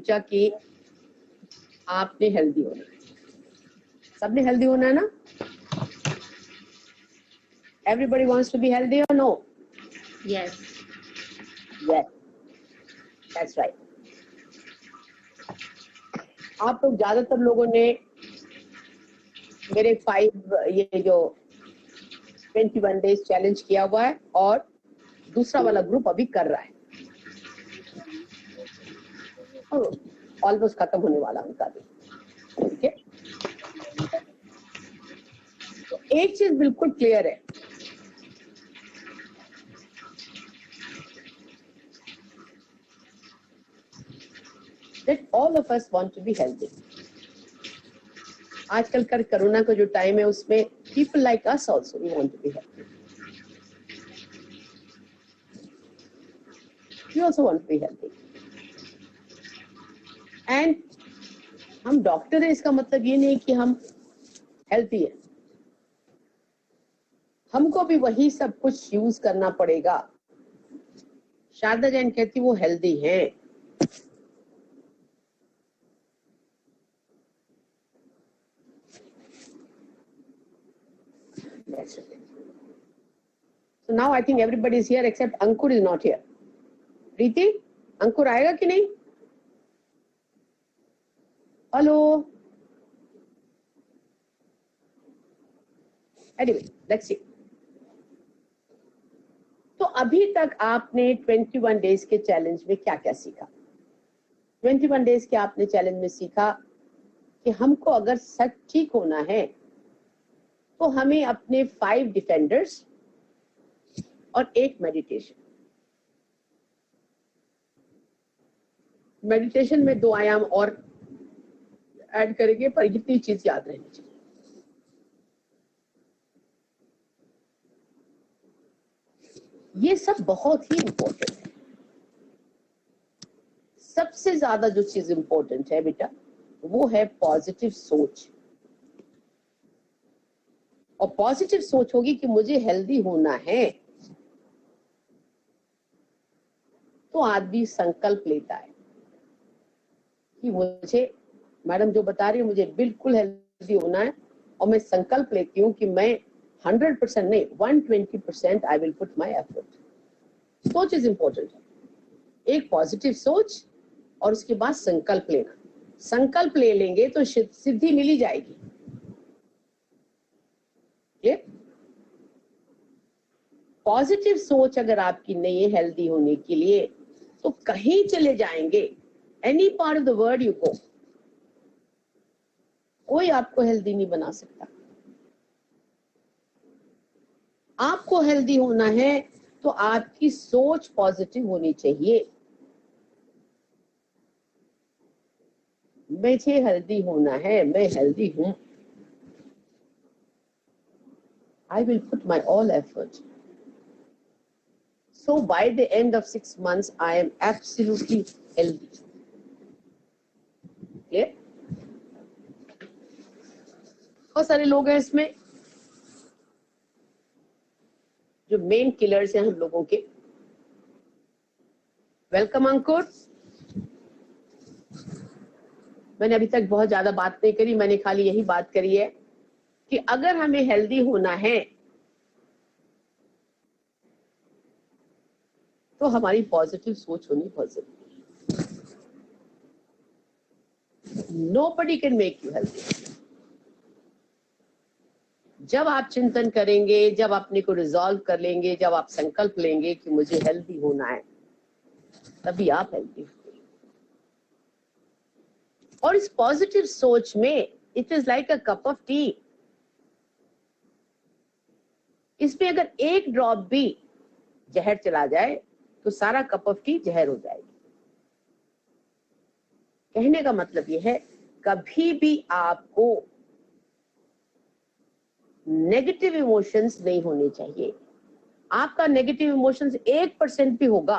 सोचा कि आपने हेल्दी होना है, सबने हेल्दी होना है ना? Everybody wants to be healthy or no? Yes. Yes, that's right. आप लोग ज्यादातर लोगों ने मेरे 5 ये जो 21 डेज चैलेंज किया हुआ है और दूसरा वाला ग्रुप अभी कर रहा है, ऑलमोस्ट खत्म होने वाला उनका भी, ठीक है? तो एक चीज बिल्कुल क्लियर है, that all of us want to be healthy. आजकल का कोरोना का जो टाइम है उसमें people like us also we want to be healthy. We also want to be healthy. And हम डॉक्टर हैं इसका मतलब ये नहीं कि हम हेल्थी है, हमको भी वही सब कुछ यूज करना पड़ेगा। शारदा जैन कहती वो हेल्दी है, so now I think everybody is here except Ankur is not here. प्रीति, अंकुर आएगा कि नहीं? Hello, anyway, let's see. तो अभी तक आपने 21 डेज के चैलेंज में क्या क्या सीखा? 21 डेज के आपने चैलेंज में सीखा कि हमको अगर सच ठीक होना है तो हमें अपने 5 डिफेंडर्स और एक मेडिटेशन में 2 आयाम और ऐड करेंगे, पर इतनी चीज याद रहनी चाहिए। ये सब बहुत ही इंपॉर्टेंट है। सबसे ज्यादा जो चीज इंपॉर्टेंट है बेटा वो है पॉजिटिव सोच। और पॉजिटिव सोच होगी कि मुझे हेल्दी होना है तो आदमी संकल्प लेता है कि मुझे, मैडम जो बता रही है, मुझे बिल्कुल हेल्दी होना है और मैं संकल्प लेती हूँ कि मैं 100% नहीं 120% I will put my effort. सोच इज इंपॉर्टेंट है, एक पॉजिटिव सोच और उसके बाद संकल्प लेना। संकल्प ले लेंगे तो सिद्धि मिली जाएगी। पॉजिटिव सोच अगर आपकी नहीं है हेल्दी होने के लिए तो कहीं चले जाएंगे, any part of the world you go, कोई आपको हेल्दी नहीं बना सकता। आपको हेल्दी होना है तो आपकी सोच पॉजिटिव होनी चाहिए। मुझे हेल्दी होना है, मैं हेल्दी हूं, I will put my all effort. So by the end of 6 months, I am absolutely healthy. Clear? बहुत सारे लोग हैं इसमें जो मेन किलर्स हैं हम लोगों के। वेलकम अंकुर। मैंने अभी तक बहुत ज्यादा बात नहीं करी, मैंने खाली यही बात करी है कि अगर हमें हेल्दी होना है तो हमारी पॉजिटिव सोच होनी बहुत जरूरी है। Nobody can make you healthy. जब आप चिंतन करेंगे, जब अपने को रिजॉल्व कर लेंगे, जब आप संकल्प लेंगे कि मुझे हेल्दी होना है, तभी आप हेल्दी होंगे। और इस पॉजिटिव सोच में it is like a cup of T. इसमें अगर एक ड्रॉप भी जहर चला जाए तो सारा कप ऑफ टी जहर हो जाएगी। कहने का मतलब यह है कभी भी आपको नेगेटिव इमोशंस नहीं होने चाहिए। आपका नेगेटिव इमोशंस 1% भी होगा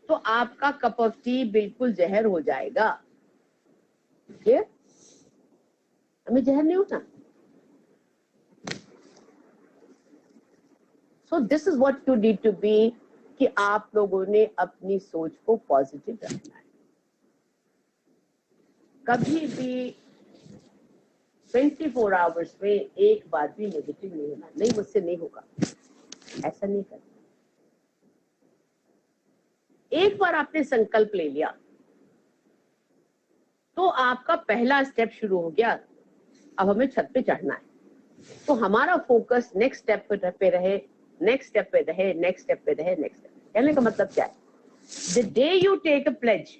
तो आपका कप ऑफ टी बिल्कुल जहर हो जाएगा। क्लियर? हमें जहर नहीं होना। So this is what you need to be कि आप लोगों ने अपनी सोच को पॉजिटिव रखना है। कभी भी 24 आवर्स में एक बार भी नेगेटिव नहीं होना, नहीं मुझसे नहीं होगा, ऐसा नहीं करना। एक बार आपने संकल्प ले लिया तो आपका पहला स्टेप शुरू हो गया। अब हमें छत पे चढ़ना है, तो हमारा फोकस नेक्स्ट स्टेप पे रहे, नेक्स्ट स्टेप पे रहे, नेक्स्ट स्टेप पे रहे, नेक्स्ट स्टेप। कहने का मतलब क्या है? The day you take a pledge,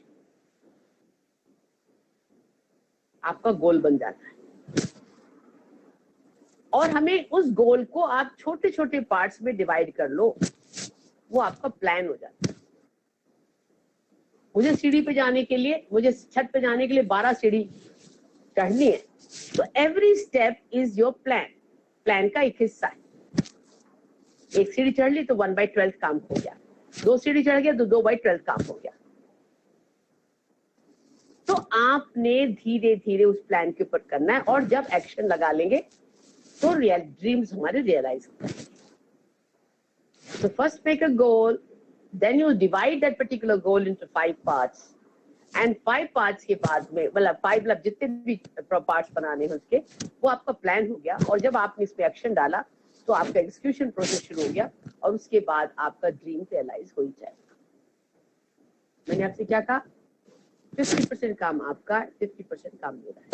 आपका गोल बन जाता है, और हमें उस गोल को आप छोटे छोटे पार्ट्स में डिवाइड कर लो, वो आपका प्लान हो जाता है। मुझे सीढ़ी पे जाने के लिए, मुझे छत पे जाने के लिए 12 सीढ़ी चढ़नी है, तो every step is your plan, plan का एक हिस्सा है। एक सीढ़ी चढ़ ली तो 1/12 काम हो गया, 2 सीढ़ी चढ़ गया तो 2/12 काम हो गया। तो आपने धीरे धीरे उस प्लान के ऊपर करना है, और जब एक्शन लगा लेंगे तो रियल ड्रीम्स हमारे रियलाइज हो जाएंगे। So first make a goal, then you divide that particular goal into 5 parts, and 5 parts के बाद में मतलब 5 मतलब जितने भी पार्ट्स बनाने हैं उसके, वो आपका प्लान हो गया। और जब आपने इस पे एक्शन डाला तो आपका एग्जीक्यूशन प्रोसेस शुरू हो गया, और उसके बाद आपका ड्रीम रियलाइज हो ही जाएगा। मैंने आपसे क्या कहा? 50% काम आपका, 50% काम मेरा है।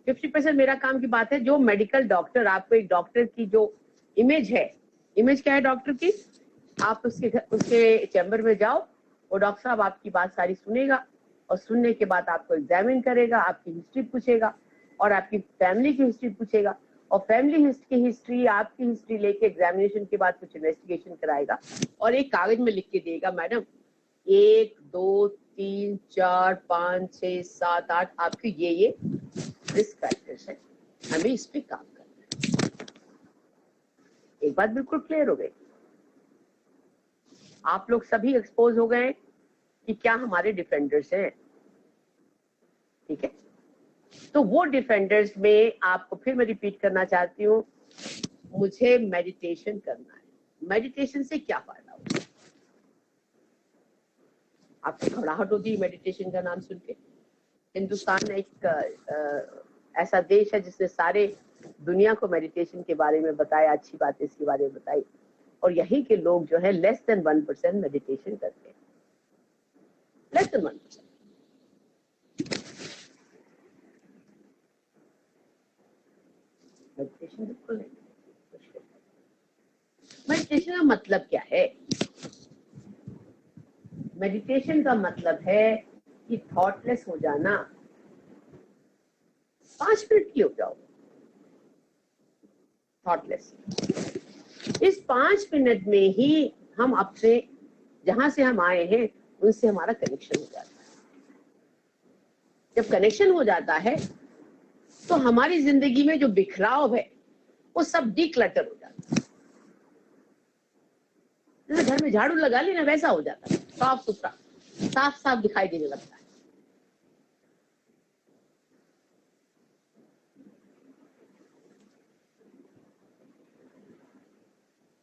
50% मेरा काम की बात है। जो मेडिकल डॉक्टर, आपको एक डॉक्टर की जो इमेज है, इमेज क्या है डॉक्टर की? आप उसके चैम्बर में जाओ, वो डॉक्टर साहब आपकी बात सारी सुनेगा, और सुनने के बाद आपको एग्जामिन करेगा, आपकी हिस्ट्री पूछेगा, और आपकी फैमिली की हिस्ट्री पूछेगा, और फैमिली की हिस्ट्री, आपकी हिस्ट्री लेके एग्जामिनेशन के बाद कुछ इन्वेस्टिगेशन कराएगा, और एक कागज में लिख के देगा, मैडम 1 2 3 4 5 6 7 8 आपके ये रिस्क फैक्टर्स है, हमें इस पे काम करना है। एक बात बिल्कुल क्लियर हो गई, आप लोग सभी एक्सपोज हो गए कि क्या हमारे डिफेंडर्स हैं, ठीक है? तो वो डिफेंडर्स में आपको फिर मैं रिपीट करना चाहती हूँ, मुझे मेडिटेशन करना है। मेडिटेशन से क्या फायदा होगा? आपको घबराहट होती है मेडिटेशन का नाम सुन के? हिंदुस्तान एक ऐसा देश है जिसने सारे दुनिया को मेडिटेशन के बारे में बताया, अच्छी बातें इसके बारे में बताई, और यही के लोग जो है लेस देन 1% मेडिटेशन करते हैं, लेस देन 1%। मेडिटेशन बिल्कुल नहीं। मेडिटेशन का मतलब क्या है? मेडिटेशन का मतलब है कि थॉटलेस हो जाना। 5 मिनट के लिए हो जाओ थॉटलेस। इस 5 मिनट में ही हम अपने जहां से हम आए हैं उनसे हमारा कनेक्शन हो जाता है। जब कनेक्शन हो जाता है तो हमारी जिंदगी में जो बिखराव है वो सब डिक्लटर हो जाता है। जैसे घर में झाड़ू लगा ली ना, वैसा हो जाता है, साफ सुथरा, साफ साफ दिखाई देने लगता है।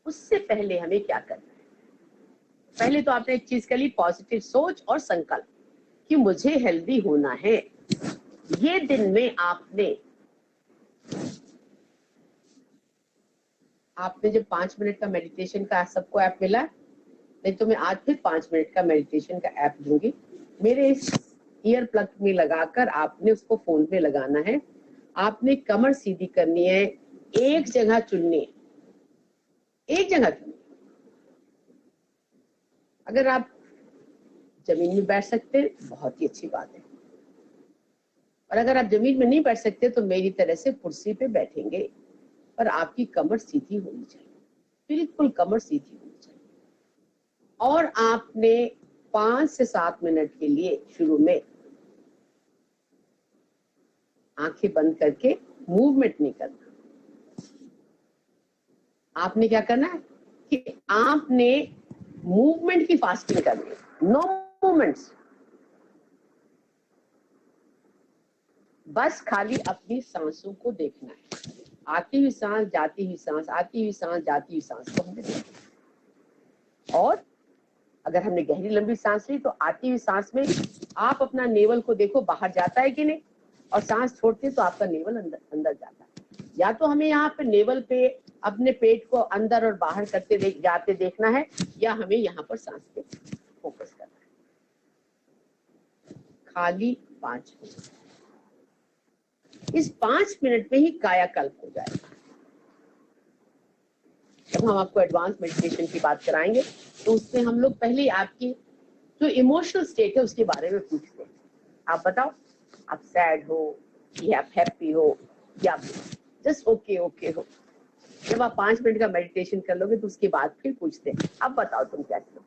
उससे पहले हमें क्या करना है? पहले तो आपने एक चीज कर ली, पॉजिटिव सोच और संकल्प कि मुझे हेल्दी होना है। ये दिन में आपने जब 5 मिनट का मेडिटेशन का सबको ऐप मिला, नहीं तो मैं आज फिर 5 मिनट का मेडिटेशन का ऐप दूंगी। मेरे इस ईयर प्लग में लगाकर आपने उसको फोन में लगाना है। आपने कमर सीधी करनी है, एक जगह चुननी है, एक जगह चुननी। अगर आप जमीन में बैठ सकते हैं बहुत ही अच्छी बात है, और अगर आप जमीन में नहीं बैठ सकते तो मेरी तरह से कुर्सी पे बैठेंगे, पर आपकी कमर सीधी होनी चाहिए, बिल्कुल कमर सीधी होनी चाहिए। और आपने 5 से 7 मिनट के लिए शुरू में आंखें बंद करके मूवमेंट नहीं करना। आपने क्या करना है कि आपने मूवमेंट की फास्टिंग करनी है, नो मूवमेंट्स। बस खाली अपनी सांसों को देखना है, आती हुई सांस, जाती हुई सांस, आती हुई सांस, जाती हुई सांस को हमें देखना है। और अगर हमने गहरी लंबी सांस ली तो आती हुई सांस में आप अपना नेवल को देखो बाहर जाता है कि नहीं, और सांस छोड़ते तो आपका नेवल अंदर जाता है। या तो हमें यहाँ पे नेवल पे अपने पेट को अंदर और बाहर करते जाते देखना है, या हमें यहाँ पर सांस पे फोकस करना है। खाली 5 मिनट, इस 5 मिनट में ही कायाकल्प हो जाएगा। जब हम आपको एडवांस मेडिटेशन की बात कराएंगे तो उसमें हम लोग पहले आपकी जो इमोशनल स्टेट है उसके बारे में पूछते हैं। आप बताओ, आप सैड हो या आप हैप्पी हो या जस्ट ओके हो। जब आप 5 मिनट का मेडिटेशन कर लोगे तो उसके बाद फिर पूछते हैं, अब बताओ तुम कैसे हो।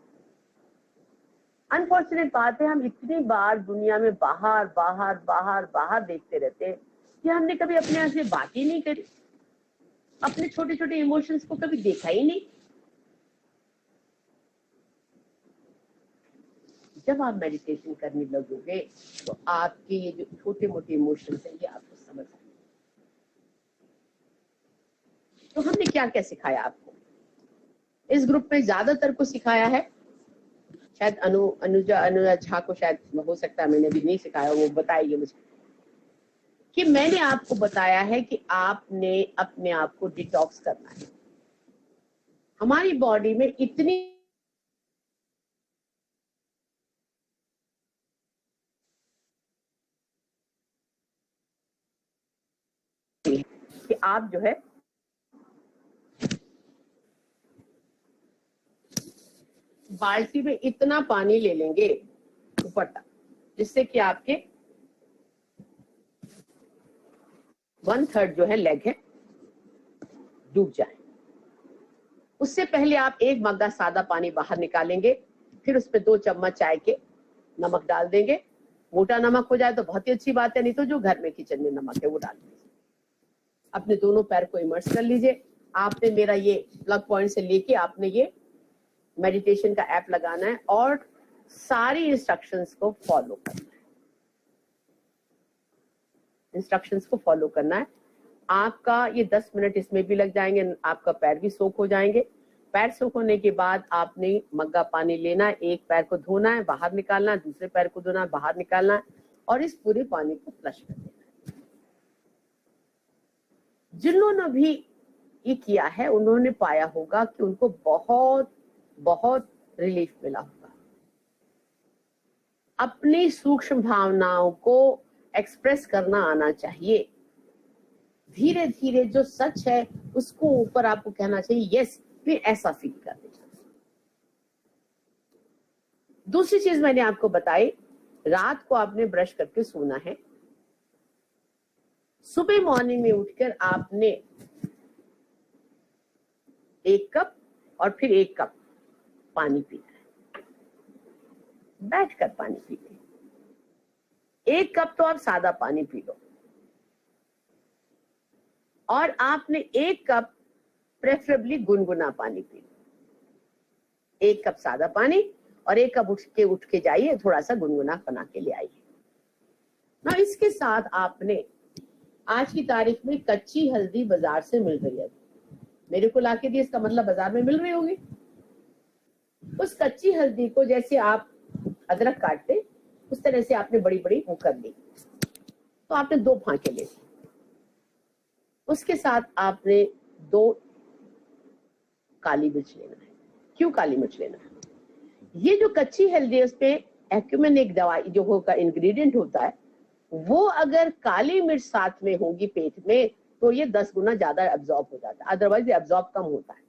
अनफॉर्चुनेट बात है, हम इतनी बार दुनिया में बाहर बाहर बाहर बाहर देखते रहते हैं कि हमने कभी अपने यहाँ से बात ही नहीं करी, अपने छोटे छोटे इमोशंस को कभी देखा ही नहीं। जब आप मेडिटेशन करने लगोगे तो आपके ये जो छोटे मोटे इमोशंस हैं ये आपको समझ आएंगे। तो हमने क्या क्या सिखाया आपको इस ग्रुप में? ज्यादातर को सिखाया है, शायद अनुजा झा को शायद हो सकता है मैंने भी नहीं सिखाया, वो बताएगी मुझे, कि मैंने आपको बताया है कि आपने अपने आप को डिटॉक्स करना है। हमारी बॉडी में इतनी कि आप जो है बाल्टी में इतना पानी ले लेंगे ऊपर तक, जिससे कि आपके 1/3 जो है लेग है डूब जाए। उससे पहले आप 1 मग्गा सादा पानी बाहर निकालेंगे, फिर उसमें 2 चम्मच चाय के नमक डाल देंगे। मोटा नमक हो जाए तो बहुत ही अच्छी बात है, नहीं तो जो घर में किचन में नमक है वो डाल दीजिए। अपने दोनों पैर को इमर्स कर लीजिए। आपने मेरा ये प्लग पॉइंट से लेके आपने ये मेडिटेशन का ऐप लगाना है और सारी इंस्ट्रक्शंस को फॉलो करना है। इंस्ट्रक्शंस को फॉलो करना है। आपका ये 10 मिनट इसमें भी लग जाएंगे, आपका पैर भी सोख हो जाएंगे। पैर सोख होने के बाद आपने मग्गा पानी लेना है, एक पैर को धोना है, बाहर निकालना है, दूसरे पैर को धोना है, बाहर निकालना है, और इस पूरे पानी को फ्लश कर देना है। जिन्होंने भी ये किया है उन्होंने पाया होगा कि उनको बहुत बहुत रिलीफ मिला होगा। अपनी सूक्ष्म भावनाओं को एक्सप्रेस करना आना चाहिए। धीरे धीरे जो सच है उसको ऊपर आपको कहना चाहिए, यस मैं ऐसा फील कर रही हूं। दूसरी चीज मैंने आपको बताई, रात को आपने ब्रश करके सोना है। सुबह मॉर्निंग में उठकर आपने 1 कप और फिर 1 कप पानी पीना है। बैठकर पानी पीजिए। 1 कप तो आप सादा पानी पी लो, और आपने 1 कप प्रेफरेबली गुनगुना पानी पी लो। 1 कप सादा पानी और 1 कप उठ के जाइए, थोड़ा सा गुनगुना बना के ले आइए ना। इसके साथ आपने आज की तारीख में कच्ची हल्दी बाजार से मिल रही है, मेरे को लाके दी, इसका मतलब बाजार में मिल रही होगी। उस कच्ची हल्दी को जैसे आप अदरक काटते उस तरह से आपने बड़ी बड़ी वो कर ली, तो आपने 2 फांके ले ली। उसके साथ आपने 2 काली मिर्च लेना है। क्यों काली मिर्च लेना है? ये जो कच्ची हल्दी है उसपे एक्यूमेन एक दवाई जो होगा इंग्रेडिएंट होता है, वो अगर काली मिर्च साथ में होगी पेट में तो ये 10 गुना ज्यादा एब्जॉर्ब हो जाता है, अदरवाइज ये एब्जॉर्ब कम होता है।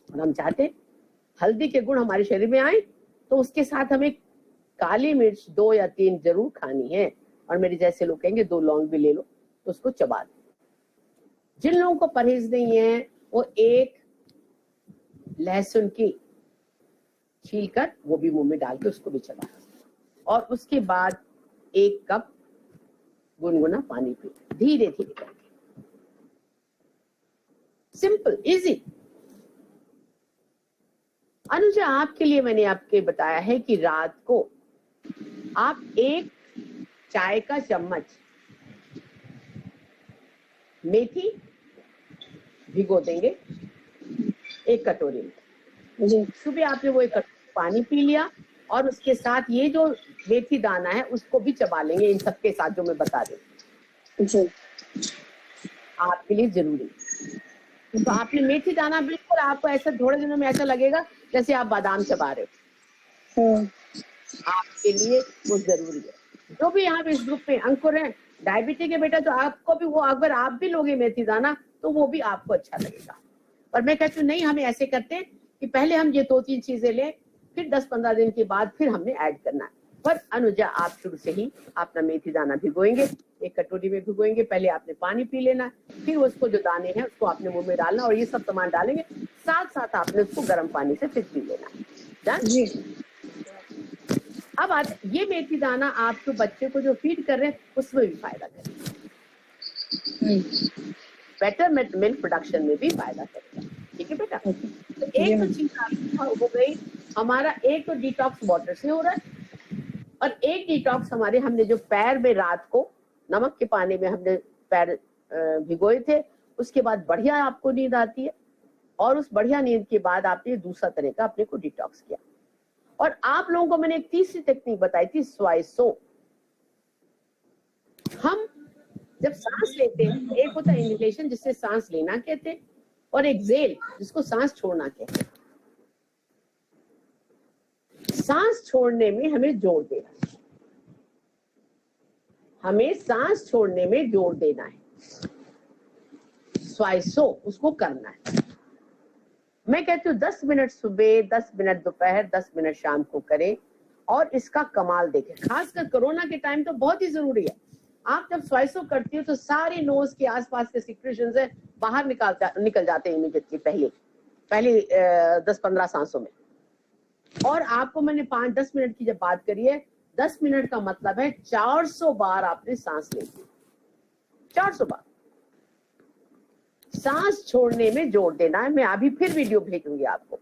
और हम चाहते हैं हल्दी के गुण हमारे शरीर में आए, तो उसके साथ हमें काली मिर्च 2 या 3 जरूर खानी है। और मेरे जैसे लोग कहेंगे 2 लौंग भी ले लो, तो उसको चबा दो। जिन लोगों को परहेज नहीं है वो 1 लहसुन की छीलकर वो भी मुंह में डाल के उसको भी चबा, और उसके बाद 1 कप गुनगुना पानी पी, धीरे धीरे करके। Simple, easy. अनुजा आपके लिए मैंने आपके बताया है कि रात को आप 1 चाय का चम्मच मेथी भिगो देंगे 1 कटोरी में, जी सुबह आपने वो एक कटोरी पानी पी लिया और उसके साथ ये जो मेथी दाना है उसको भी चबा लेंगे, इन सबके साथ जो मैं बता रही हूँ जी आपके लिए जरूरी। तो आपने मेथी दाना बिल्कुल, आपको ऐसा थोड़े दिनों में ऐसा लगेगा जैसे आप बादाम चबा रहे हो, आपके लिए वो जरूरी है। जो भी यहाँ पे इस ग्रुप में अंकुर है डायबिटिक है बेटा, तो आपको भी वो, अगर आप भी लोगे मेथी दाना तो वो भी आपको अच्छा लगेगा। पर मैं कहती हूँ नहीं, हमें ऐसे करते हैं कि पहले हम ये 2-3 चीजें लें, फिर 10-15 दिन के बाद फिर हमने ऐड करना है। पर अनुजा आप शुरू से ही अपना मेथी दाना भिगोएंगे, एक कटोरी में भिगोएंगे, पहले आपने पानी पी लेना, फिर उसको जो दाने हैं उसको आपने मुंह में डालना और ये सब सामान डालेंगे, साथ साथ आपने उसको गर्म पानी से फिर पी लेना। जी अब ये मेथी दाना आप जो बच्चे को जो फीड कर रहे हैं उसमें भी फायदा करेगा, बेटर मिल्क प्रोडक्शन में भी फायदा करेगा। ठीक है बेटा, तो एक तो चीज हो गई हमारा, एक तो डिटॉक्स वाटर से हो रहा है और एक डिटॉक्स हमारे, हमने जो पैर में रात को नमक के पानी में हमने पैर भिगोए थे, उसके बाद बढ़िया आपको नींद आती है और उस बढ़िया नींद के बाद आपने दूसरा तरह का अपने को डिटॉक्स किया। और आप लोगों को मैंने एक तीसरी टेक्निक बताई थी, स्वाइसो। हम जब सांस लेते हैं, एक होता है इनहेलेशन जिससे सांस लेना कहते हैं, और एक्सेल जिसको सांस छोड़ना कहते हैं। सांस छोड़ने में हमें जोर देना है, हमें सांस छोड़ने में जोर देना है, स्वाइसो उसको करना है। मैं कहती हूँ 10 मिनट सुबह, 10 मिनट दोपहर, 10 मिनट शाम को करें और इसका कमाल देखें। खासकर कोरोना के टाइम तो बहुत ही जरूरी है। आप जब स्वाइसो करती हो तो सारे नोज के आसपास के सिक्रेशंस है बाहर निकल जाते हैं इमीडिएटली, पहले 10-15 सांसों में। और आपको मैंने 5-10 मिनट की जब बात करी है, 10 मिनट का मतलब है 400 बार आपने सांस ली, 400 बार सांस छोड़ने में जोर देना है। मैं अभी फिर वीडियो भेजूंगी आपको,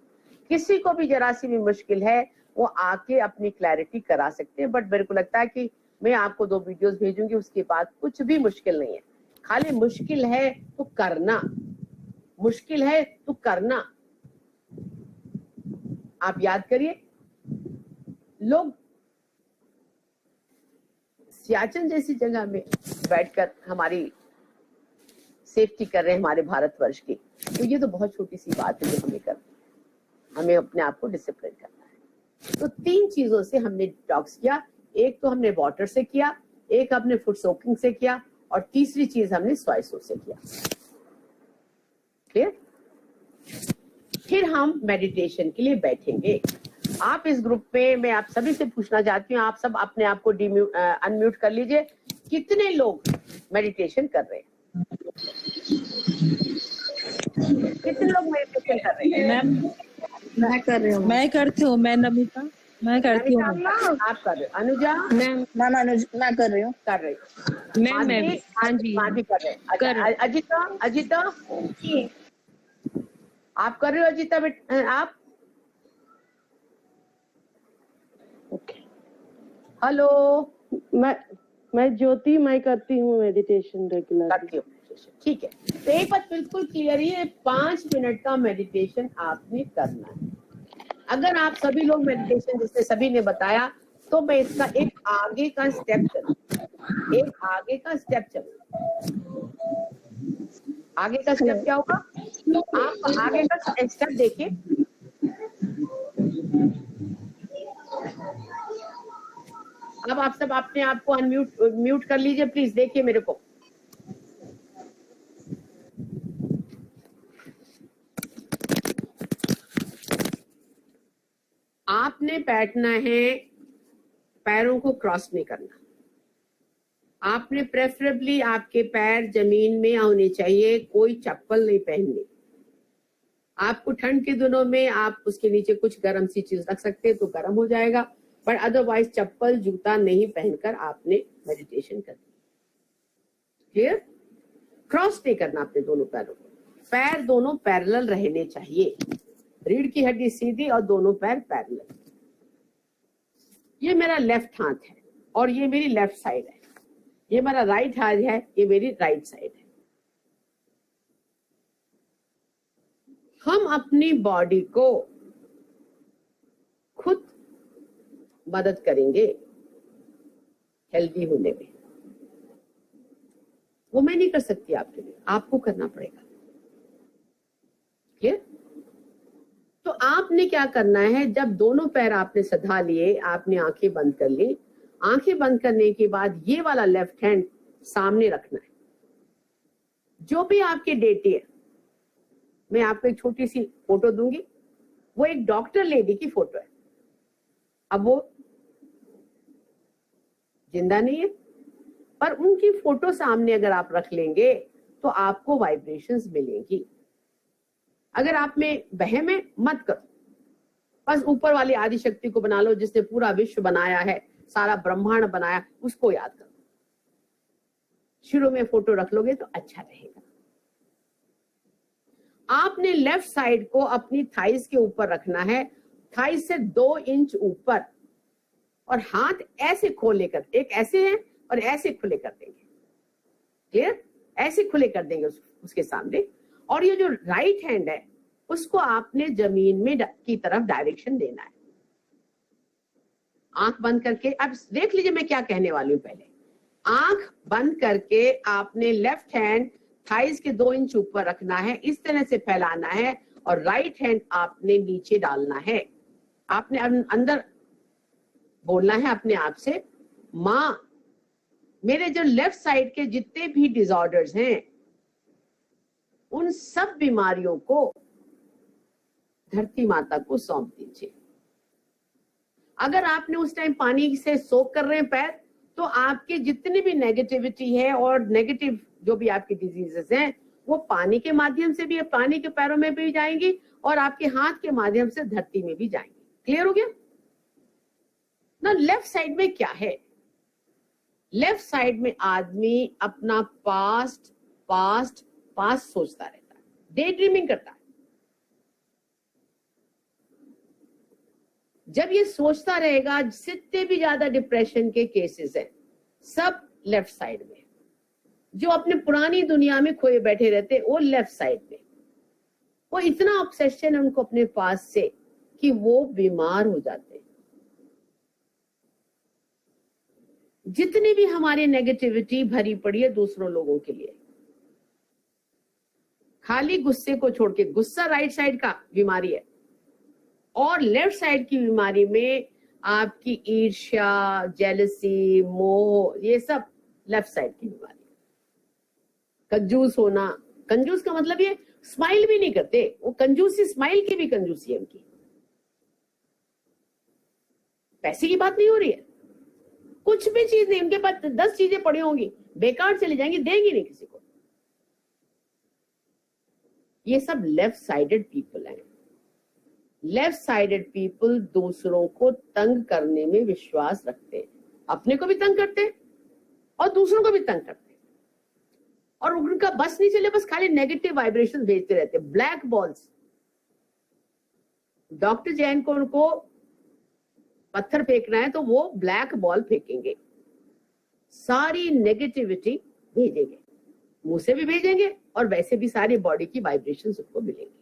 किसी को भी जरा सी भी मुश्किल है वो आके अपनी क्लैरिटी करा सकते हैं। बट मेरे को लगता है कि मैं आपको 2 वीडियोस भेजूंगी, उसके बाद कुछ भी मुश्किल नहीं है। खाली मुश्किल है तो करना, मुश्किल है तो करना। आप याद करिए, लोग सियाचिन जैसी जगह में बैठकर हमारी सेफ्टी कर रहे हैं हमारे भारतवर्ष की, तो ये तो बहुत छोटी सी बात है जो हमें करना, हमें अपने आप को डिसिप्लिन करना है। तो 3 चीजों से हमने डिटॉक्स किया, एक तो हमने वाटर से किया, एक हमने फूड सोकिंग से किया और तीसरी चीज हमने स्वाइसो से किया। क्लियर? फिर हम मेडिटेशन के लिए बैठेंगे। आप इस ग्रुप में, मैं आप सभी से पूछना चाहती हूँ, आप सब अपने आप को अनम्यूट कर लीजिए, कितने लोग मेडिटेशन कर रहे हैं? कितने लोग मेडिटेशन कर रहे हैं? मैं कर रही हूँ। मैं करती हूँ, मैं नमिता, मैं करती हूँ। आप कर रहे हो? अनुजा? मैं कर रही हूँ। कर रही हूँ। मैं भी, हाँ जी, माधी कर रहे हैं। अच्छा, अजिता आप कर रहे हो? अजिता बेटा आप? ओके। हेलो, मैं ज्योति, मैं करती हूँ मेडिटेशन रेगुलर। करती हूँ, ठीक है। तो एक बात बिल्कुल क्लियर है, 5 मिनट का मेडिटेशन आपने करना है। अगर आप सभी लोग मेडिटेशन जैसे सभी ने बताया, तो मैं इसका एक आगे का स्टेप चलूं, आगे का स्टेप क्या होगा? आप आगे का स्टेप देखिए। अब आप सब अपने आप को म्यूट कर लीजिए प्लीज, देखिए मेरे को। आपने बैठना है, पैरों को क्रॉस नहीं करना। आपने प्रेफरेबली आपके पैर जमीन में होने चाहिए, कोई चप्पल नहीं पहननी। आपको ठंड के दिनों में आप उसके नीचे कुछ गर्म सी चीज रख सकते हैं तो गर्म हो जाएगा, पर अदरवाइज चप्पल जूता नहीं पहनकर आपने मेडिटेशन करनी। क्लियर? क्रॉस नहीं करना अपने दोनों पैरों को, पैर दोनों पैरेलल रहने चाहिए, रीढ़ की हड्डी सीधी और दोनों पैर पैरेलल। ये मेरा लेफ्ट हाथ है और ये मेरी लेफ्ट साइड है, ये मेरा राइट हाथ है, ये मेरी राइट साइड है। हम अपनी बॉडी को खुद मदद करेंगे हेल्दी होने में। वो मैं नहीं कर सकती आपके लिए, आपको करना पड़ेगा। क्लियर? तो आपने क्या करना है, जब दोनों पैर आपने सधा लिए, आपने आंखें बंद कर ली। आंखें बंद करने के बाद ये वाला लेफ्ट हैंड सामने रखना है। जो भी आपके डेटी है, मैं आपको एक छोटी सी फोटो दूंगी, वो एक डॉक्टर लेडी की फोटो है। अब वो जिंदा नहीं है, पर उनकी फोटो सामने अगर आप रख लेंगे तो आपको वाइब्रेशंस मिलेंगी। अगर आप में वहम है, मत करो, बस ऊपर वाली आदि शक्ति को बना लो, जिसने पूरा विश्व बनाया है, सारा ब्रह्मांड बनाया, उसको याद करो। शुरू में फोटो रख लोगे तो अच्छा रहेगा। आपने लेफ्ट साइड को अपनी थाइस के ऊपर रखना है, थाइस से 2 इंच ऊपर, और हाथ ऐसे खोले कर, एक ऐसे है और ऐसे खुले कर देंगे। क्लियर? ऐसे खुले कर देंगे उसके सामने। और ये जो राइट हैंड है उसको आपने जमीन में की तरफ डायरेक्शन देना है। आंख बंद करके अब देख लीजिए मैं क्या कहने वाली हूं। पहले आंख बंद करके आपने लेफ्ट हैंड थाइस के 2 इंच ऊपर रखना है, इस तरह से फैलाना है, और राइट हैंड आपने नीचे डालना है। आपने अंदर बोलना है अपने आप से, मां मेरे जो लेफ्ट साइड के जितने भी डिसऑर्डर्स हैं, उन सब बीमारियों को धरती माता को सौंप दीजिए। अगर आपने उस टाइम पानी से सोक कर रहे हैं पैर, तो आपके जितनी भी नेगेटिविटी है और नेगेटिव जो भी आपकी डिजीजेस हैं, वो पानी के माध्यम से भी, पानी के पैरों में भी जाएंगी और आपके हाथ के माध्यम से धरती में भी जाएंगी। क्लियर हो गया ना? लेफ्ट साइड में क्या है? लेफ्ट साइड में आदमी अपना पास्ट पास्ट पास्ट सोचता रहता है, डे ड्रीमिंग करता है। जब ये सोचता रहेगा, जितने भी ज्यादा डिप्रेशन के केसेस हैं सब लेफ्ट साइड में। जो अपने पुरानी दुनिया में खोए बैठे रहते वो लेफ्ट साइड में। वो इतना ऑब्सेशन है उनको अपने पास से कि वो बीमार हो जाते हैं। जितनी भी हमारी नेगेटिविटी भरी पड़ी है दूसरों लोगों के लिए, खाली गुस्से को छोड़ के, गुस्सा राइट साइड का बीमारी है, और लेफ्ट साइड की बीमारी में आपकी ईर्ष्या, जेलसी, मोह, ये सब लेफ्ट साइड की बीमारी। कंजूस होना, कंजूस का मतलब ये स्माइल भी नहीं करते, वो कंजूसी स्माइल की भी कंजूसी है उनकी। पैसे की बात नहीं हो रही है, कुछ भी चीज नहीं, उनके पास 10 चीजें पड़ी होंगी, बेकार चली जाएंगी, देंगी नहीं किसी को। ये सब लेफ्ट साइडेड पीपल हैं। लेफ्ट साइडेड पीपल दूसरों को तंग करने में विश्वास रखते हैं, अपने को भी तंग करते हैं और दूसरों को भी तंग करते हैं, और उनका बस नहीं चले, बस खाली नेगेटिव वाइब्रेशन भेजते रहते हैं, ब्लैक बॉल्स। डॉक्टर जैन को उनको पत्थर फेंकना है तो वो ब्लैक बॉल फेंकेंगे, सारी नेगेटिविटी भेजेंगे, मुंह से भी भेजेंगे और वैसे भी सारी बॉडी की वाइब्रेशन उनको मिलेंगी।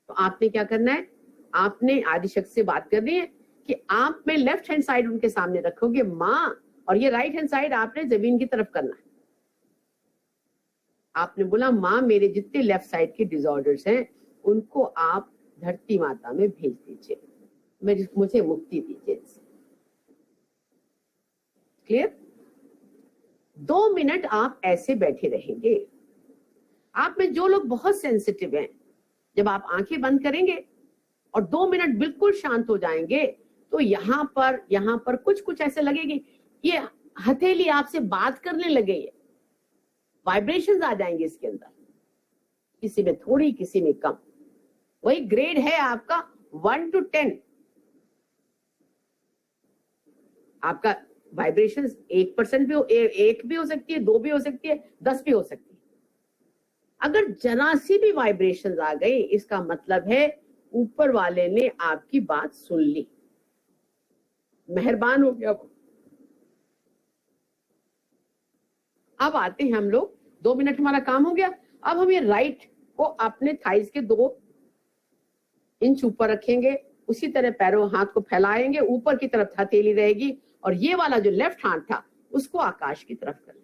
तो आपने क्या करना है, आपने आदिशक्ति से बात करनी है कि आप में लेफ्ट हैंड साइड उनके सामने रखोगे मां, और ये राइट हैंड साइड आपने जमीन की तरफ करना है। आपने बोला मां मेरे जितने लेफ्ट साइड के डिसऑर्डर्स हैं उनको आप धरती माता में भेज दीजिए, मुझे मुक्ति दीजिए। क्लियर? 2 मिनट आप ऐसे बैठे रहेंगे। आप में जो लोग बहुत सेंसिटिव हैं, जब आप आंखें बंद करेंगे और 2 मिनट बिल्कुल शांत हो जाएंगे, तो यहाँ पर कुछ ऐसे लगेगी, ये हथेली आपसे बात करने लगे, वाइब्रेशंस आ जाएंगे इसके अंदर, किसी में थोड़ी, किसी में कम। वही ग्रेड है आपका 1 to 10। आपका वाइब्रेशन 1% भी हो, 1 भी हो सकती है, 2 भी हो सकती है, 10 भी हो सकती है। अगर जरा सी भी वाइब्रेशंस आ गई, इसका मतलब है ऊपर वाले ने आपकी बात सुन ली, मेहरबान हो गया वो। अब आते हैं हम लोग, 2 मिनट हमारा काम हो गया। अब हम ये राइट को अपने थाइस के 2 इंच ऊपर रखेंगे, उसी तरह पैरों हाथ को फैलाएंगे, ऊपर की तरफ हथेली रहेगी और ये वाला जो लेफ्ट हाथ था उसको आकाश की तरफ कर लेंगे।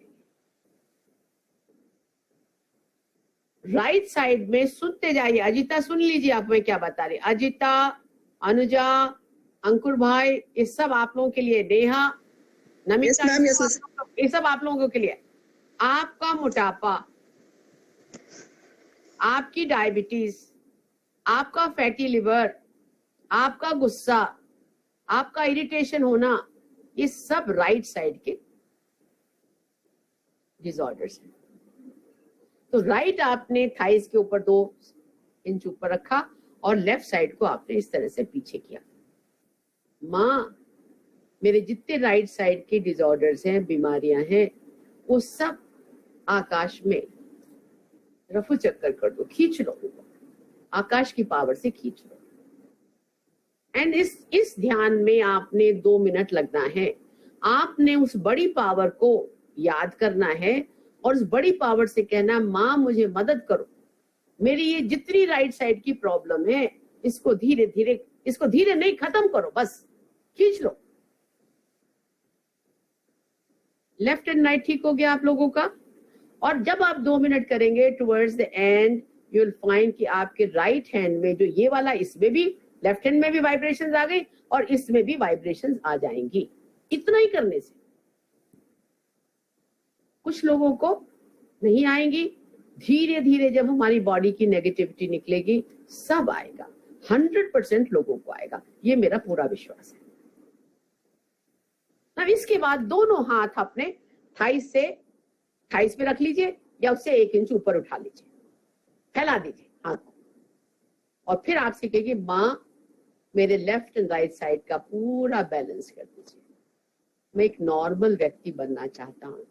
राइट साइड में सुनते जाइए। अजिता सुन लीजिए आप मैं क्या बता रही। अजिता, अनुजा, अंकुर भाई, ये सब आप लोगों के लिए, नेहा, नमिता, ये सब आप लोगों के लिए। आपका मोटापा, आपकी डायबिटीज, आपका फैटी लिवर, आपका गुस्सा, आपका इरिटेशन होना, ये सब राइट साइड के डिसऑर्डर्स हैं। तो राइट आपने थाइस के ऊपर 2 इंच ऊपर रखा और लेफ्ट साइड को आपने इस तरह से पीछे किया। माँ, मेरे जितने राइट साइड के डिसऑर्डर्स हैं, बीमारियां हैं, वो सब आकाश में रफू चक्कर कर दो, खींच लो, आकाश की पावर से खींच लो। एंड इस ध्यान में आपने 2 मिनट लगना है। आपने उस बड़ी पावर को याद करना है और उस बड़ी पावर से कहना, माँ मुझे मदद करो, मेरी ये जितनी राइट साइड की प्रॉब्लम है इसको धीरे धीरे, इसको धीरे नहीं खत्म करो, बस खींच लो। लेफ्ट एंड राइट ठीक हो गया आप लोगों का। और जब आप 2 मिनट करेंगे towards the end you will find कि आपके राइट हैंड में जो ये वाला, इसमें भी, लेफ्ट हैंड में भी वाइब्रेशंस आ गई और इसमें भी वाइब्रेशंस आ जाएंगी। इतना ही करने से। कुछ लोगों को नहीं आएंगी, धीरे धीरे जब हमारी बॉडी की नेगेटिविटी निकलेगी सब आएगा। 100% लोगों को आएगा, ये मेरा पूरा विश्वास है। अब इसके बाद दोनों हाथ अपने थाइस पे रख लीजिए या उससे 1 इंच ऊपर उठा लीजिए, फैला दीजिए हाथ को। और फिर आप सीखेंगे, माँ मेरे लेफ्ट एंड राइट साइड का पूरा बैलेंस कर दीजिए। मैं एक नॉर्मल व्यक्ति बनना चाहता हूँ,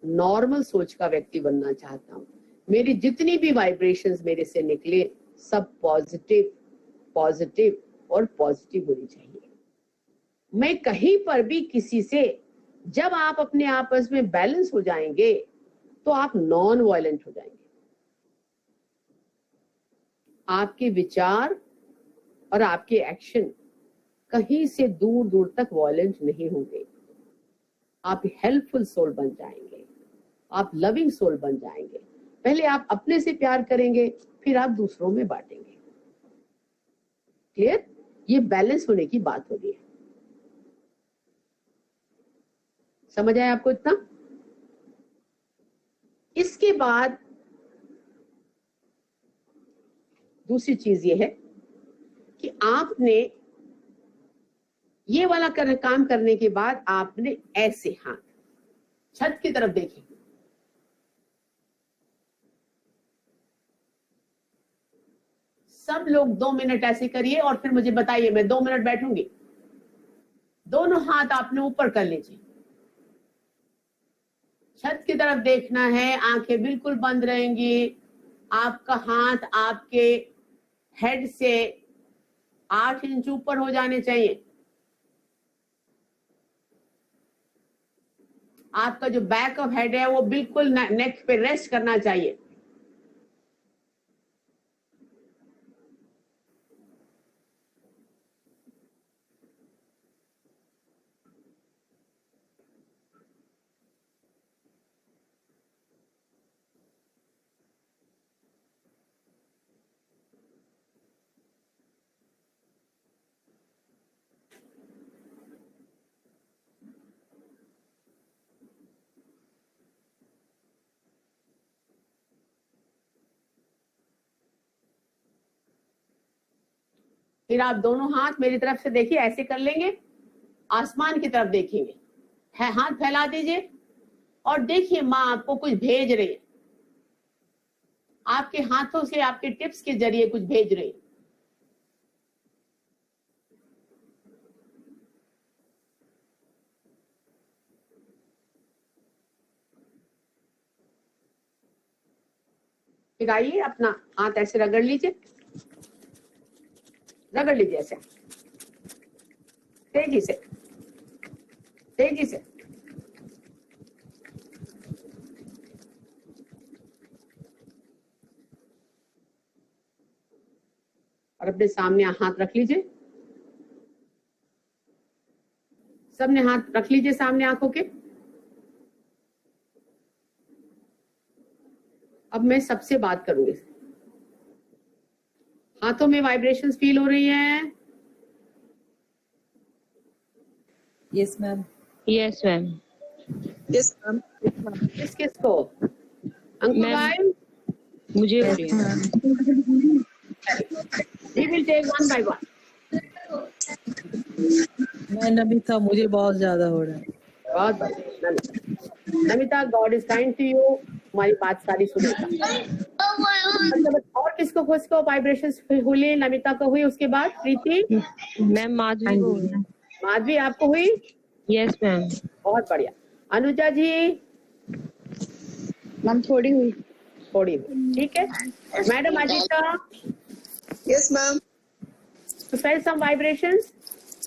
नॉर्मल सोच का व्यक्ति बनना चाहता हूँ। मेरी जितनी भी वाइब्रेशंस मेरे से निकले सब पॉजिटिव पॉजिटिव और पॉजिटिव होनी चाहिए। मैं कहीं पर भी किसी से, जब आप अपने आपस में बैलेंस हो जाएंगे तो आप नॉन वायलेंट हो जाएंगे। आपके विचार और आपके एक्शन कहीं से दूर दूर तक वायलेंट नहीं होंगे। आप हेल्पफुल सोल बन जाएंगे, आप लविंग सोल बन जाएंगे। पहले आप अपने से प्यार करेंगे, फिर आप दूसरों में बांटेंगे। क्लियर? ये बैलेंस होने की बात हो रही है। समझ आया आपको इतना? इसके बाद दूसरी चीज ये है कि आपने ये वाला काम करने के बाद आपने ऐसे हाथ छत की तरफ देखें। सब लोग 2 मिनट ऐसे करिए और फिर मुझे बताइए, मैं 2 मिनट बैठूंगी। दोनों हाथ आपने ऊपर कर लीजिए, छत की तरफ देखना है, आंखें बिल्कुल बंद रहेंगी। आपका हाथ आपके हेड से 8 इंच ऊपर हो जाने चाहिए। आपका जो बैक ऑफ हेड है वो बिल्कुल नेक पे रेस्ट करना चाहिए। फिर आप दोनों हाथ मेरी तरफ से देखिए, ऐसे कर लेंगे, आसमान की तरफ देखेंगे, है हाथ फैला दीजिए और देखिए माँ आपको कुछ भेज रही है। आपके हाथों से, आपके टिप्स के जरिए कुछ भेज रही है। फिर आइए अपना हाथ ऐसे रगड़ लीजिए, रगड़ लीजिए ऐसे तेजी से, तेजी से। और अपने सामने हाथ रख लीजिए सबने हाथ रख लीजिए सामने आंखों के। अब मैं सबसे बात करूंगी। हाथों में वाइब्रेशंस फील हो रही हैं? Yes ma'am. Yes ma'am. Yes ma'am. किस किस को? अंकुर मैम। भाई, मुझे हो रही है। we will take one by one. मैं नमिता, मुझे बहुत ज्यादा हो रहा है। बहुत बढ़िया। Namita, god is kind to you. हमारी बात सारी सुनेगा। और किसको वाइब्रेशंस हुई? नमिता को हुई, उसके बाद प्रीति? मैम माधवी को हुई। माधवी, आपको हुई? Yes ma'am. बहुत बढ़िया। अनुजा जी? मैम थोड़ी हुई। थोड़ी हुई, ठीक है। Madam Ajita? Yes ma'am. You felt some vibrations?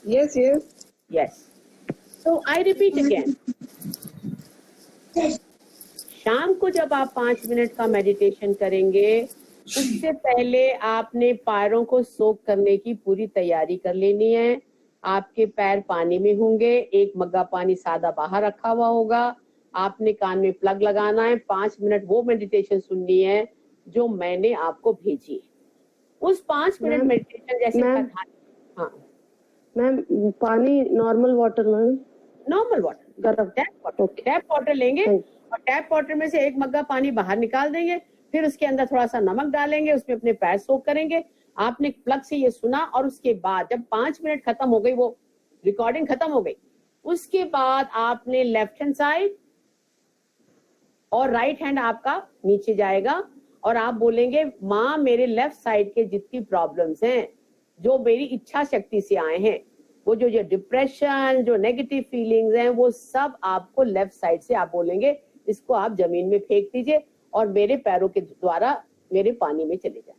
Yes yes. Yes. So I repeat again. शाम को जब आप 5 मिनट का मेडिटेशन करेंगे, उससे पहले आपने पैरों को सोक करने की पूरी तैयारी कर लेनी है। आपके पैर पानी में होंगे, एक मग्गा पानी सादा बाहर रखा हुआ होगा। आपने कान में प्लग लगाना है, 5 मिनट वो मेडिटेशन सुननी है जो मैंने आपको भेजी है। उस 5 मिनट मेडिटेशन जैसे हाँ मैम, पानी normal water ma'am? Normal water, गरम टैप वाटर लेंगे और टैप वाटर में से एक मग्गा पानी बाहर निकाल देंगे, फिर उसके अंदर थोड़ा सा नमक डालेंगे, उसमें अपने पैर सोक करेंगे। आपने प्लग से ये सुना और उसके बाद जब 5 मिनट खत्म हो गई, वो रिकॉर्डिंग खत्म हो गई, उसके बाद आपने लेफ्ट हैंड साइड और राइट हैंड आपका नीचे जाएगा और आप बोलेंगे, माँ मेरे लेफ्ट साइड के जितनी प्रॉब्लम्स हैं, जो मेरी इच्छा शक्ति से आए हैं, वो जो डिप्रेशन, जो नेगेटिव फीलिंग्स हैं, वो सब आपको लेफ्ट साइड से आप बोलेंगे, इसको आप जमीन में फेंक दीजिए और मेरे पैरों के द्वारा मेरे पानी में चले जाए।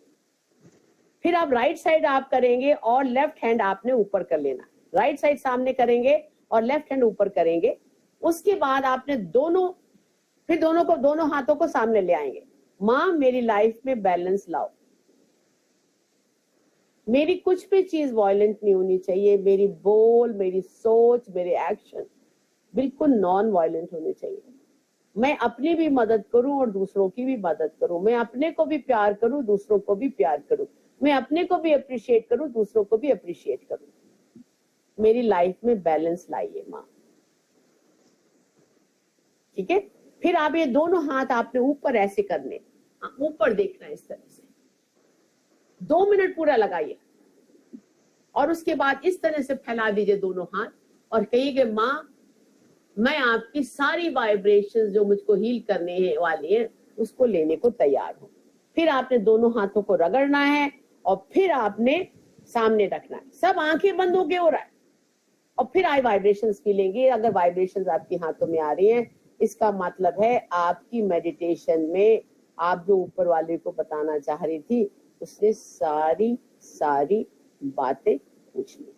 फिर आप राइट साइड आप करेंगे और लेफ्ट हैंड आपने ऊपर कर लेना। राइट साइड सामने करेंगे और लेफ्ट हैंड ऊपर करेंगे। उसके बाद आपने दोनों हाथों को सामने ले आएंगे। माँ मेरी लाइफ में बैलेंस लाओ, मेरी कुछ भी चीज वायलेंट नहीं होनी चाहिए, मेरी बोल, मेरी सोच, मेरे एक्शन बिल्कुल नॉन वायलेंट होने चाहिए। मैं अपनी भी मदद करूं और दूसरों की भी मदद करूं, मैं अपने को भी प्यार करूं, दूसरों को भी प्यार करूं, मैं अपने को भी अप्रिशिएट करूं, दूसरों को भी अप्रिशिएट करूं। मेरी लाइफ में बैलेंस लाइए माँ, ठीक है। फिर आप ये दोनों हाथ आपने ऊपर ऐसे करने, ऊपर देखना इस तरह से, 2 मिनट पूरा लगाइए और उसके बाद इस तरह से फैला दीजिए दोनों हाथ और कहिए, माँ मैं आपकी सारी वाइब्रेशंस जो मुझको हील करने वाली है उसको लेने को तैयार हूं। फिर आपने दोनों हाथों को रगड़ना है और फिर आपने सामने रखना है। सब आंखें बंद होके हो रहा है और फिर आई वाइब्रेशंस मिलेंगी। अगर वाइब्रेशंस आपके हाथों में आ रही हैं, इसका मतलब है आपकी मेडिटेशन में आप जो ऊपर वाले को बताना चाह रही थी, उसने सारी बातें पूछ ली।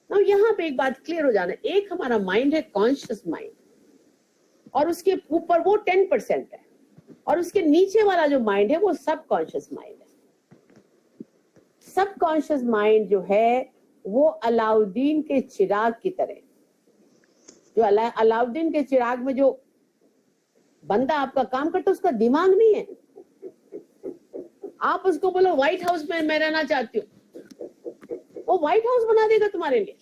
अब यहाँ पे एक बात क्लियर हो जाना, एक हमारा माइंड है कॉन्शियस माइंड और उसके ऊपर वो 10% है और उसके नीचे वाला जो माइंड है वो सब कॉन्शियस माइंड है। सब कॉन्शियस माइंड जो है वो अलाउद्दीन के चिराग की तरह, जो अलाउद्दीन के चिराग में जो बंदा आपका काम करता है उसका दिमाग नहीं है। आप उसको बोलो व्हाइट हाउस में मैं रहना चाहती हूँ, वो व्हाइट हाउस बना देगा तुम्हारे लिए।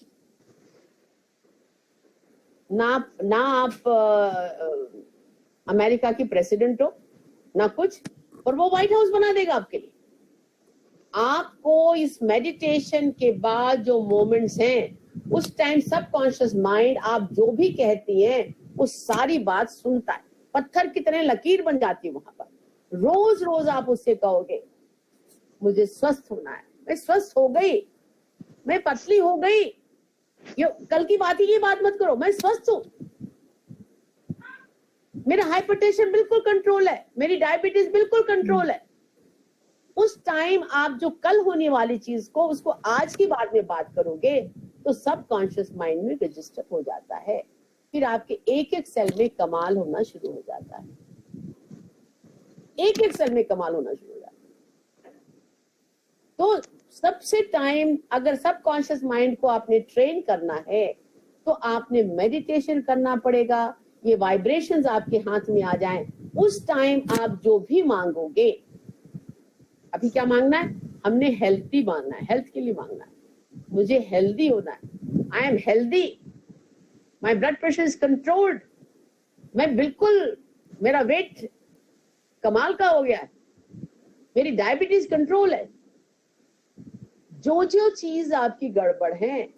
ना आप अमेरिका की प्रेसिडेंट हो ना कुछ, और वो व्हाइट हाउस बना देगा आपके लिए। आपको इस मेडिटेशन के बाद जो मोमेंट्स हैं, उस टाइम सबकॉन्शियस माइंड आप जो भी कहती हैं वो सारी बात सुनता है। पत्थर की तरह लकीर बन जाती है वहां पर। रोज रोज आप उससे कहोगे मुझे स्वस्थ होना है, मैं स्वस्थ हो गई, मैं पतली हो गई, ये कल की बात ही ये बात मत करो, मैं स्वस्थ हूं, मेरा हाइपरटेंशन बिल्कुल कंट्रोल है, मेरी डायबिटीज बिल्कुल कंट्रोल है। उस टाइम आप जो कल होने वाली चीज को उसको आज की बात में बात करोगे तो सबकॉन्शियस माइंड में रजिस्टर हो जाता है। फिर आपके एक एक सेल में कमाल होना शुरू हो जाता है, एक एक सेल में कमाल होना शुरू हो जाता है। तो सबसे टाइम अगर सबकॉन्शियस माइंड को आपने ट्रेन करना है तो आपने मेडिटेशन करना पड़ेगा। ये वाइब्रेशंस आपके हाथ में आ जाएं, उस टाइम आप जो भी मांगोगे, अभी क्या मांगना है, हमने हेल्थी मांगना है, हेल्थ के लिए मांगना है, मुझे हेल्दी होना है, I am healthy, my blood pressure is controlled, मैं बिल्कुल, मेरा वेट कमाल का हो गया है, मेरी डायबिटीज कंट्रोल है। जो जो चीज आपकी गड़बड़ है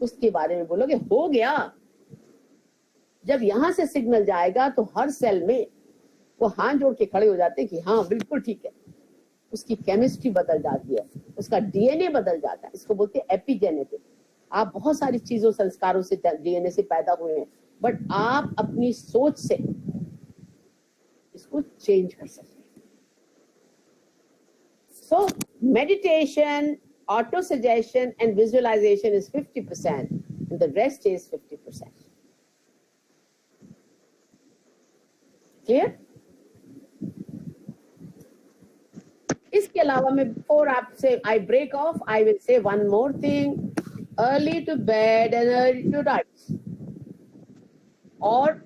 उसके बारे में बोलोगे, हो गया। जब यहां से सिग्नल जाएगा तो हर सेल में वो हाथ जोड़ के खड़े हो जाते हैं कि हाँ बिल्कुल ठीक है। उसकी केमिस्ट्री बदल जाती है, उसका डीएनए बदल जाता है, इसको बोलते हैं एपिजेनेटिक। आप बहुत सारी चीजों, संस्कारों से, डीएनए से पैदा हुए हैं, बट आप अपनी सोच से इसको चेंज कर सकते हैं। So meditation, auto suggestion and visualization is 50% and the rest is 50%. Clear? इसके अलावा मैं before आपसे I break off, I will say one more thing. Early to bed and early to rise. और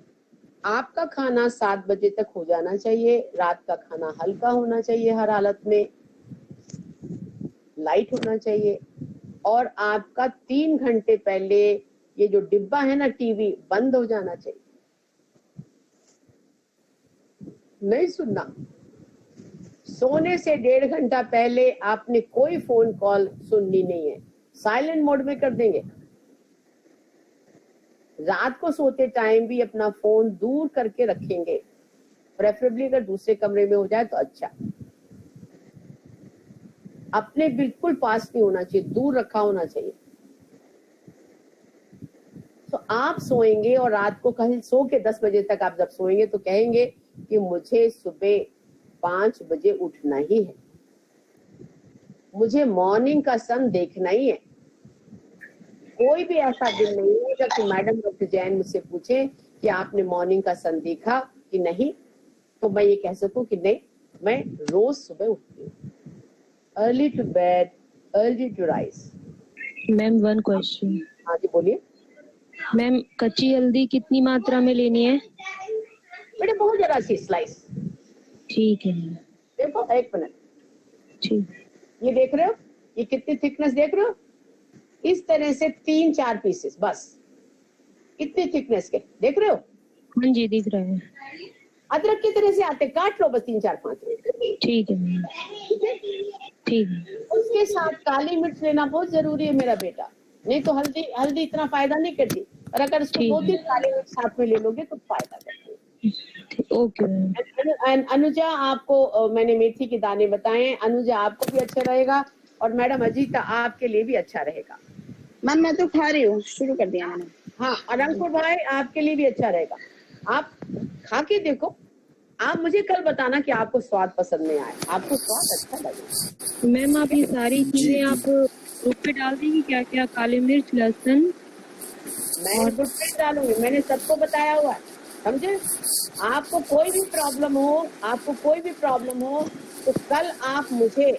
आपका खाना 7 बजे तक हो जाना चाहिए। रात का खाना हल्का होना चाहिए, हर हालत में लाइट होना चाहिए। और आपका 3 घंटे पहले ये जो डिब्बा है ना टीवी, बंद हो जाना चाहिए। नहीं सुनना, सोने से 1.5 घंटा पहले आपने कोई फोन कॉल सुननी नहीं है, साइलेंट मोड में कर देंगे। रात को सोते टाइम भी अपना फोन दूर करके रखेंगे, प्रेफरेबली अगर दूसरे कमरे में हो जाए तो अच्छा। अपने बिल्कुल पास नहीं होना चाहिए, दूर रखा होना चाहिए। तो आप सोएंगे और रात को कल सो के 10 बजे तक आप जब सोएंगे तो कहेंगे कि मुझे सुबह 5 बजे उठना ही है, मुझे मॉर्निंग का सन देखना ही है। कोई भी ऐसा दिन नहीं होगा कि मैडम डॉक्टर जैन मुझसे पूछे कि आपने मॉर्निंग का सन देखा कि नहीं, तो मैं ये कह सकूं कि नहीं, मैं रोज सुबह उठती हूँ। Early to bed, early to rise. Ma'am one question. हाँ जी बोलिए। मैम कच्ची हल्दी कितनी मात्रा में लेनी है? बेटे बहुत जरा सी स्लाइस। ठीक है। देखो 1 मिनट, ठीक। ये देख रहे हो, ये कितनी थिकनेस देख रहे हो, इस तरह से 3-4 पीसेस बस, इतनी थिकनेस के देख रहे हो। हाँ जी दिख रहा है। अदरक की तरह से आते, काट लो बस 3-4-5। ठीक है मैम, ठीक है। उसके साथ काली मिर्च लेना बहुत जरूरी है मेरा बेटा, नहीं तो हल्दी इतना फायदा नहीं करती, और अगर उसको ठीक 2-3 काली मिर्च साथ में ले लोगे तो फायदा करती है। Okay ma'am. अनुजा आपको मैंने मेथी के दाने बताए, अनुजा आपको भी अच्छा रहेगा, और मैडम अजीता आपके लिए भी अच्छा रहेगा। मैम मैं तो खा रही हूँ, शुरू कर दिया मैंने। हाँ, और अंकुर भाई आपके लिए भी अच्छा रहेगा, आप खा के देखो। आप मुझे कल बताना कि आपको स्वाद पसंद नहीं आया, आपको स्वाद अच्छा लगे। मैम आप ये सारी चीजें आप ग्रुप पे डाल देंगी क्या क्या? काली मिर्च, लहसुन? मैं ग्रुप पे डालूंगी, मैंने सबको बताया हुआ है, समझे। आपको कोई भी प्रॉब्लम हो, तो कल आप मुझे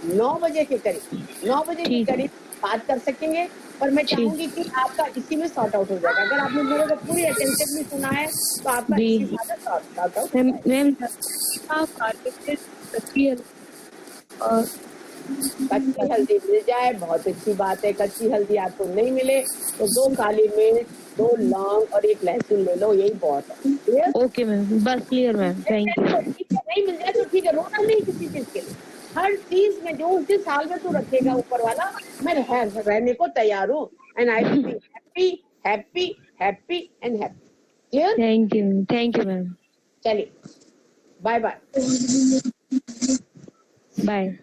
9 बजे के करीब बात कर सकेंगे, पर मैं चाहूंगी कि आपका इसी में सॉर्ट आउट हो जाएगा। अगर आपने मेरे को पूरी अटेंशन में सुना है तो आपका इसी साथ सॉर्ट आउट। मैम आप कच्ची हल्दी मिल जाए बहुत अच्छी बात है। कच्ची हल्दी आपको नहीं मिले तो 2 काली मिर्च, 2 लौंग और 1 लहसुन ले लो, यही बहुत है। ओके मैम, बस क्लियर मैम, थैंक यू। नहीं मिल जाए तो ठीक है, रोना नहीं किसी चीज के लिए। हर चीज में जो उस हाल में तू रखेगा ऊपर वाला, मैं रहने को तैयार हूँ। And I will be happy happy happy and happy. Clear? Thank you ma'am. चलिए बाय बाय। बाय।